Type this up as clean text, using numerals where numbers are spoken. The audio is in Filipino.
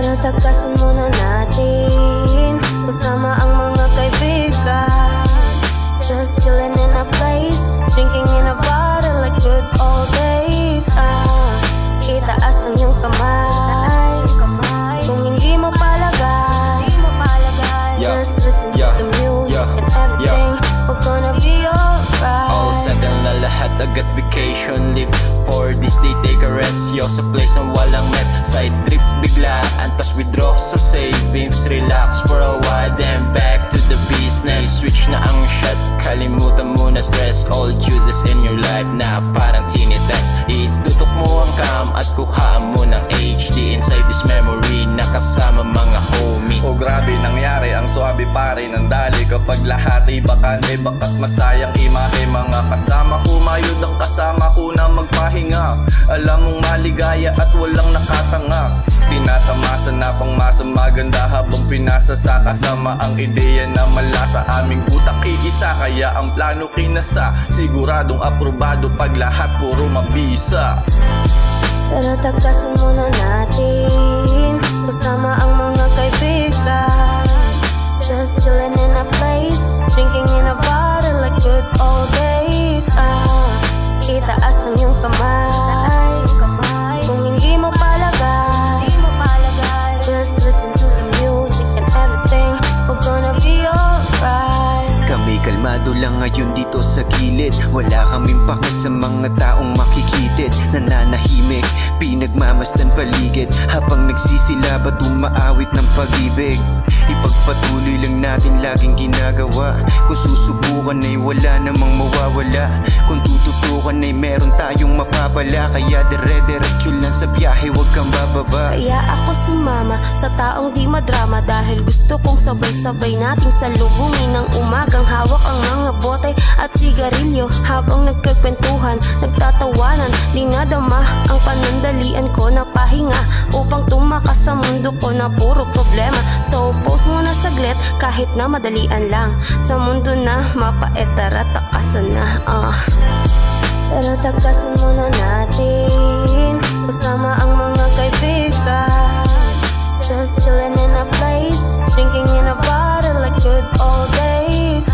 Pero tagkasan muna natin kasama ang mga kaibigan. Just chillin' in a place, drinking in a bottle like good old days. Itaas ang iyong kamay kung hindi mo palagay. Just listen to the music and everything, we're gonna be alright. All settle na lahat, agad vacation leave. For this day, take a rest. Yo, sa place na walang map. Side trip biglaan, tas withdraw sa savings. Relax for a while, then back to the business. Switch na ang shot, kalimutan mo na stress. All juices in your life na parang tinitas. Itutok mo ang cam at kuhaan mo ng HD inside this memory na kasama mga homie. Oh grabe nangyari, ang suabe pare ng dali. Kapag lahat ay bakante, bakat masayang imahe. Mga kasama ko, mayod ang kasama ko na magpahinga. Alam mong maligaya at walang nakatanga. Tinatamasa na pang masa maganda habang pinasa sa kasama ang ideya na malasa. Aming utak iisa, kaya ang plano kinasa. Siguradong aprobado pag lahat puro mabisa. Pero tagkasan muna natin kasama ang mga kaibigan. Just chillin' in a place, drinking in a bottle like good old days. Itaas ang iyong kamay kung hindi mo palagay. Just listen to the music and everything, we're gonna be alright. Kami kalmado lang ngayon dito sa gilid. Wala kaming pake sa mga taong makikitid. Nananahimik, pinagmamasdan paligid habang nagsisilaba, umaawit ng pag-ibig. Ipagpatuloy lang natin laging ginagawa. Kung susubukan ay wala namang mawawala. Kung tututukan ay meron tayong mapapala. Kaya dire-diretso lang sa biyahe, wag kang bababa. Kaya ako sumama sa taong di madrama, dahil gusto kong sabay-sabay nating salubungin ng umagang hawak ang mga bote at sigarilyo. Habang nagkakwentuhan, nagtatawanan, di nadama ang panandalian ko na pahinga upang tumakas sa mundo ko na puro problema. So pause muna saglit kahit na madalian lang sa mundo na mapait, tara takasan na. Pero tagkasan muna natin kasama ang mga kaibigan. Just chillin' in a place, drinking in a bottle like good old days.